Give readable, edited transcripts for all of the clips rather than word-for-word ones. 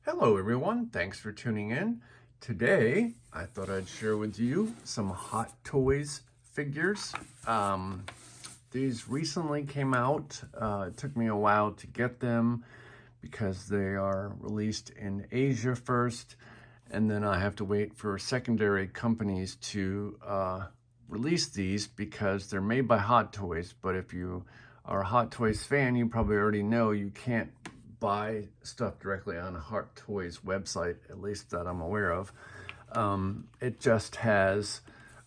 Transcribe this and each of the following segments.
Hello everyone, thanks for tuning in. Today, I thought I'd share with you some Hot Toys figures. These recently came out. It took me a while to get them because they are released in Asia first, and then I have to wait for secondary companies to release these because they're made by Hot Toys. But if you are a Hot Toys fan, you probably already know you can't buy stuff directly on a Hot Toys website, at least that I'm aware of. It just has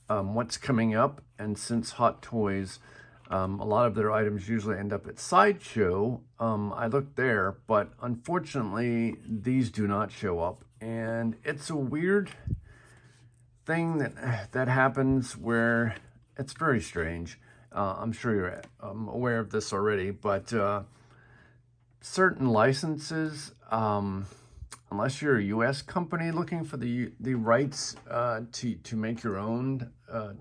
what's coming up, and since Hot Toys, a lot of their items usually end up at Sideshow, I looked there, but unfortunately, these do not show up. And it's a weird thing that happens where it's very strange. I'm sure you're aware of this already, but certain licenses, unless you're a U.S. company looking for the rights to make your own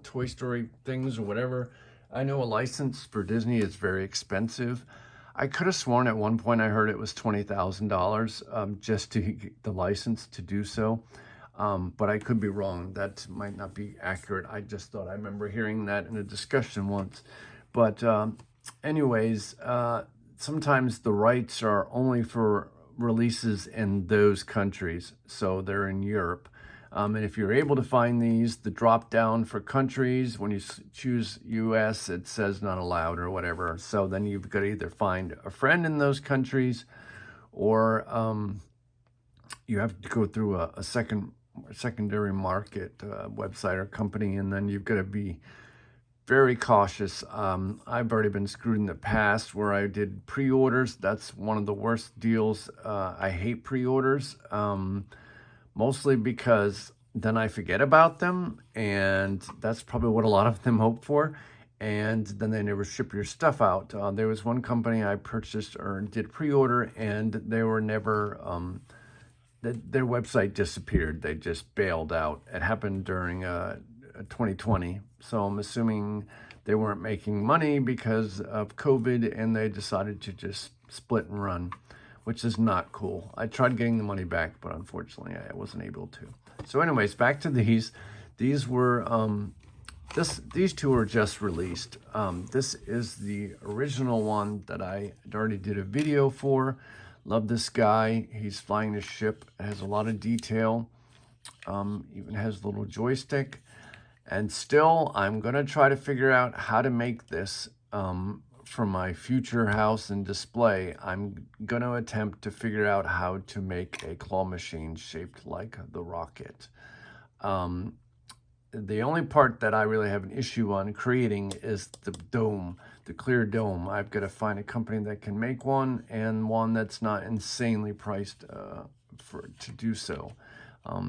Toy Story things or whatever, I know a license for Disney is very expensive. I could have sworn at one point I heard it was $20,000 just to get the license to do so. But I could be wrong. That might not be accurate. I just thought I remember hearing that in a discussion once. But anyways, sometimes the rights are only for releases in those countries. So they're in Europe. And if you're able to find these, the drop down for countries, when you choose US, it says not allowed or whatever. So then you've got to either find a friend in those countries, or you have to go through a secondary market website or company, and then you've got to be very cautious. I've already been screwed in the past where I did pre-orders. That's one of the worst deals. I hate pre-orders, mostly because then I forget about them, and that's probably what a lot of them hope for. And then they never ship your stuff out. There was one company I purchased or did pre-order, and they were never, their website disappeared. They just bailed out. It happened during 2020. So I'm assuming they weren't making money because of COVID, and they decided to just split and run, which is not cool. I tried getting the money back, but unfortunately I wasn't able to. So anyways, back to these. These were, these two were just released. This is the original one that I already did a video for. Love this guy. He's flying the ship. It has a lot of detail. Even has a little joystick. And still, I'm going to try to figure out how to make this for my future house and display. I'm going to attempt to figure out how to make a claw machine shaped like the rocket. The only part that I really have an issue on creating is the dome, the clear dome. I've got to find a company that can make one, and one that's not insanely priced to do so.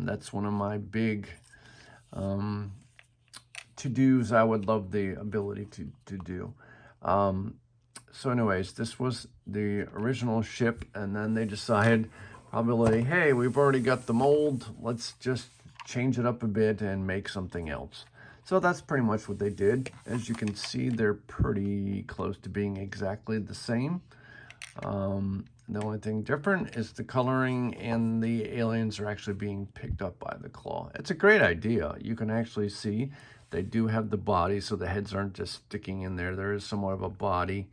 That's one of my big to-dos I would love the ability to do. So anyways, this was the original ship, and then they decided probably, hey, we've already got the mold, let's just change it up a bit and make something else. So that's pretty much what they did. As you can see, they're pretty close to being exactly the same. The only thing different is the coloring, and the aliens are actually being picked up by the claw. It's a great idea. You can actually see they do have the body, so the heads aren't just sticking in there. There is somewhat of a body,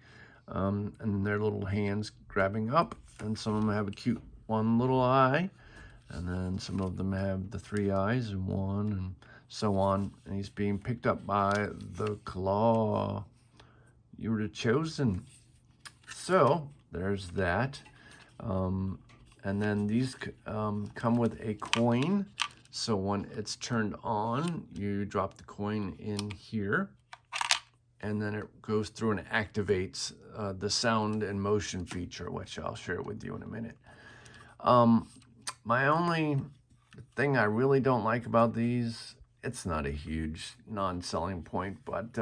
and their little hands grabbing up, and some of them have a cute one little eye, and then some of them have the 3 eyes and one, and so on. And he's being picked up by the claw. You were chosen. So there's that. And then these come with a coin. So when it's turned on, you drop the coin in here, and then it goes through and activates the sound and motion feature, which I'll share with you in a minute. My only thing I really don't like about these, it's not a huge non-selling point, but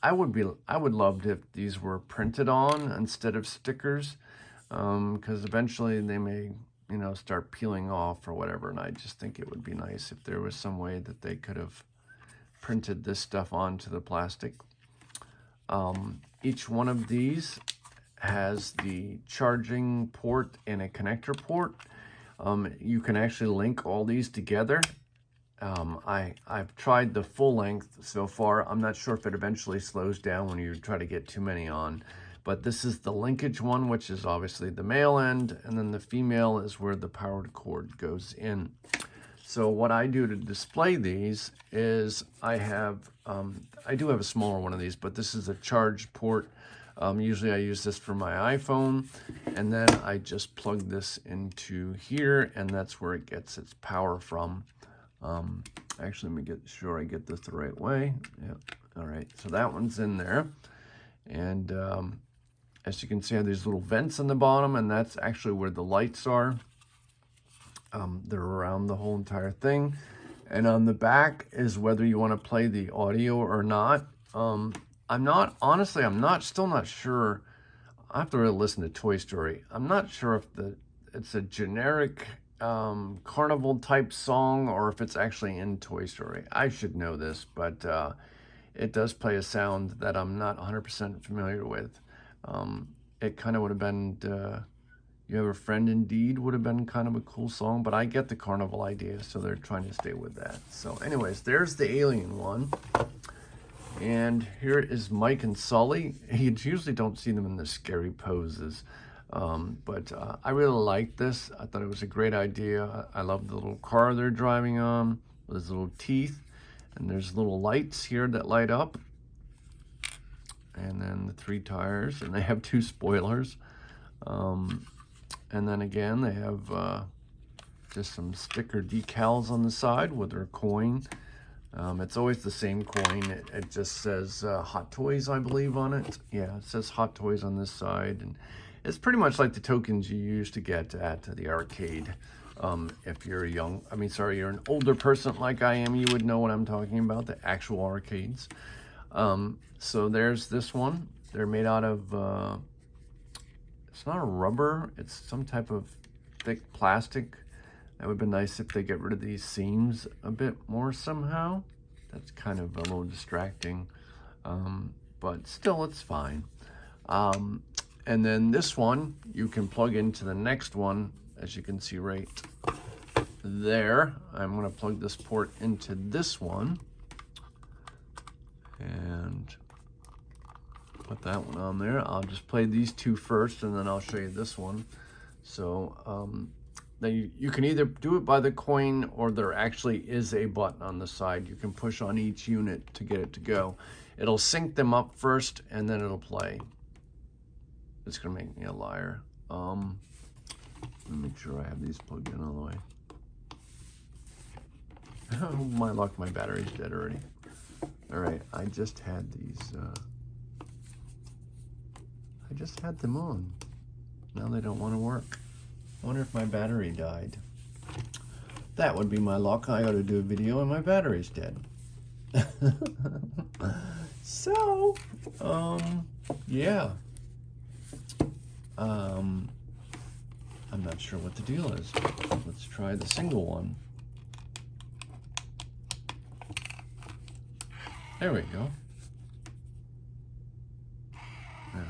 I would love if these were printed on instead of stickers, because eventually they may, start peeling off or whatever, and I just think it would be nice if there was some way that they could have printed this stuff onto the plastic. Each one of these has the charging port and a connector port. You can actually link all these together. I've tried the full length so far. I'm not sure if it eventually slows down when you try to get too many on. But this is the linkage one, which is obviously the male end, and then the female is where the powered cord goes in. So what I do to display these is I do have a smaller one of these, but this is a charge port. Usually I use this for my iPhone, and then I just plug this into here, and that's where it gets its power from. Actually, let me get sure I get this the right way. Yeah, all right, so that one's in there. And as you can see, I have these little vents on the bottom, and that's actually where the lights are. They're around the whole entire thing. And on the back is whether you want to play the audio or not. I'm still not sure. I have to really listen to Toy Story. I'm not sure if it's a generic carnival type song or if it's actually in Toy Story. I should know this, but it does play a sound that I'm not 100% familiar with. It kind of would have been You Have a Friend Indeed would have been kind of a cool song, but I get the carnival idea, so they're trying to stay with that. So anyways, there's the alien one. And here is Mike and Sully. You usually don't see them in the scary poses, but I really liked this. I thought it was a great idea. I love the little car they're driving on with his little teeth. And there's little lights here that light up. And then the 3 tires, and they have 2 spoilers. And then again, they have just some sticker decals on the side with their coin. It's always the same coin. It just says Hot Toys, I believe, on it. Yeah, it says Hot Toys on this side. And it's pretty much like the tokens you used to get at the arcade. If you're you're an older person like I am, you would know what I'm talking about, the actual arcades. So there's this one. They're made out of, it's not a rubber, it's some type of thick plastic. That would be nice if they get rid of these seams a bit more somehow. That's kind of a little distracting, but still it's fine. And then this one, you can plug into the next one, as you can see right there. I'm gonna plug this port into this one and put that one on there. I'll just play these 2 first, and then I'll show you this one. So then you can either do it by the coin, or there actually is a button on the side. You can push on each unit to get it to go. It'll sync them up first, and then it'll play. It's gonna make me a liar. Let me make sure I have these plugged in all the way. Oh, my luck, my battery's dead already. All right, I just had these, I just had them on. Now they don't want to work. I wonder if my battery died. That would be my luck. I ought to do a video and my battery's dead. So, yeah. I'm not sure what the deal is. Let's try the single one. There we go. Yeah.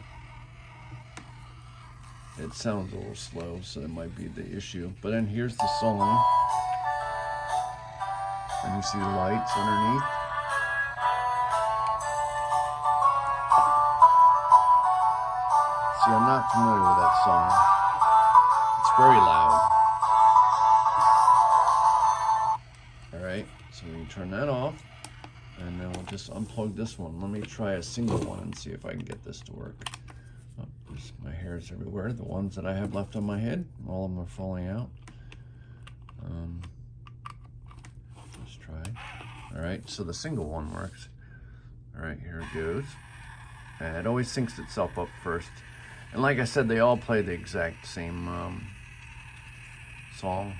It sounds a little slow, so that might be the issue. But then here's the song. And you see the lights underneath. See, I'm not familiar with that song. It's very loud. All right, so we can turn that off. And then we'll just unplug this one. Let me try a single one and see if I can get this to work. Oh, my hair's everywhere. The ones that I have left on my head, all of them are falling out. Let's try. All right, so the single one works. All right, here it goes. And it always syncs itself up first. And like I said, they all play the exact same song.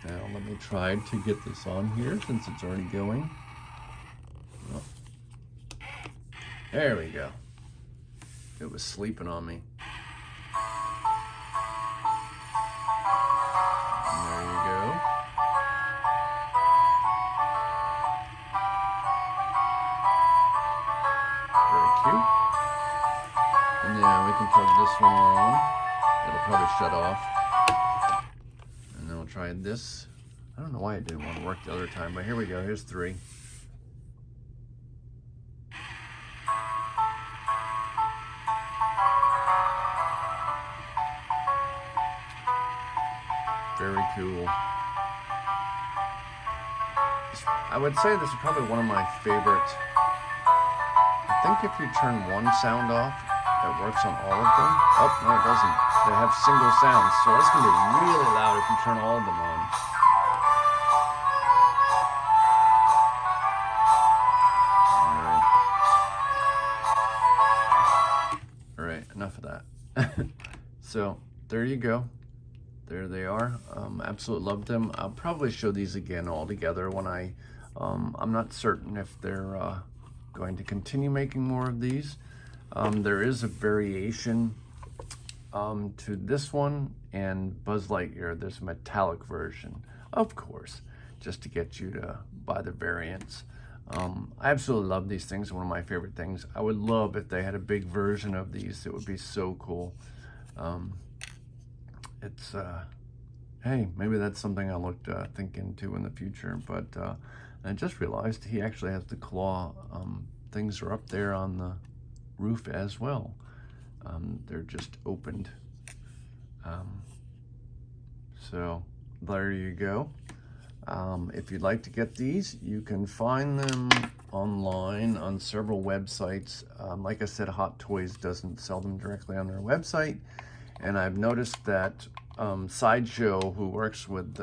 Now let me try to get this on here since it's already going. Oh. There we go. It was sleeping on me. And there you go. Very cute. And then we can plug this one on. phone. It'll probably shut off. And then we'll try this. I don't know why it didn't want to work the other time, but here we go. Here's 3. Very cool. I would say this is probably one of my favorite. I think if you turn one sound off, it works on all of them. Oh, no, it doesn't. They have single sounds, so it's going to be really loud if you turn all of them on. All right, enough of that. So there you go. There they are. Absolutely love them. I'll probably show these again all together when I'm not certain if they're going to continue making more of these. There is a variation to this one and Buzz Lightyear. There's a metallic version, of course, just to get you to buy the variants. I absolutely love these things. One of my favorite things. I would love if they had a big version of these. It would be so cool. Hey, maybe that's something I'll think into in the future, but I just realized he actually has the claw. Things are up there on the roof as well. They're just opened. So there you go. If you'd like to get these, you can find them online on several websites. Like I said, Hot Toys doesn't sell them directly on their website. And I've noticed that Sideshow, who works with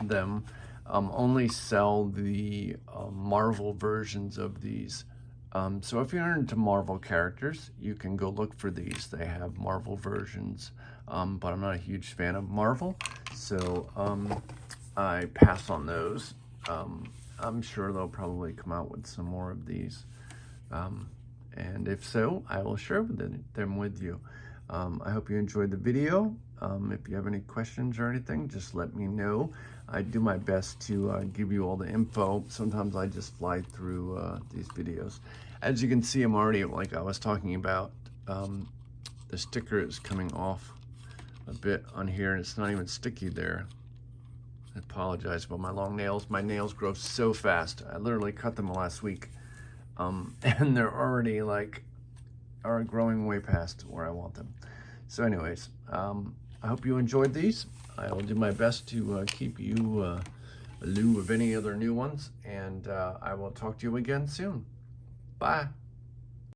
them, only sell the Marvel versions of these. So if you're into Marvel characters, you can go look for these. They have Marvel versions, but I'm not a huge fan of Marvel, so I pass on those. I'm sure they'll probably come out with some more of these. And if so, I will share them with you. I hope you enjoyed the video. If you have any questions or anything, just let me know. I do my best to give you all the info. Sometimes I just fly through these videos. As you can see, I'm already, like I was talking about, the sticker is coming off a bit on here, and it's not even sticky there. I apologize about my long nails. My nails grow so fast. I literally cut them last week, and they're already are growing way past where I want them. So anyways, I hope you enjoyed these. I will do my best to keep you a lieu of any other new ones, and I will talk to you again soon. Bye.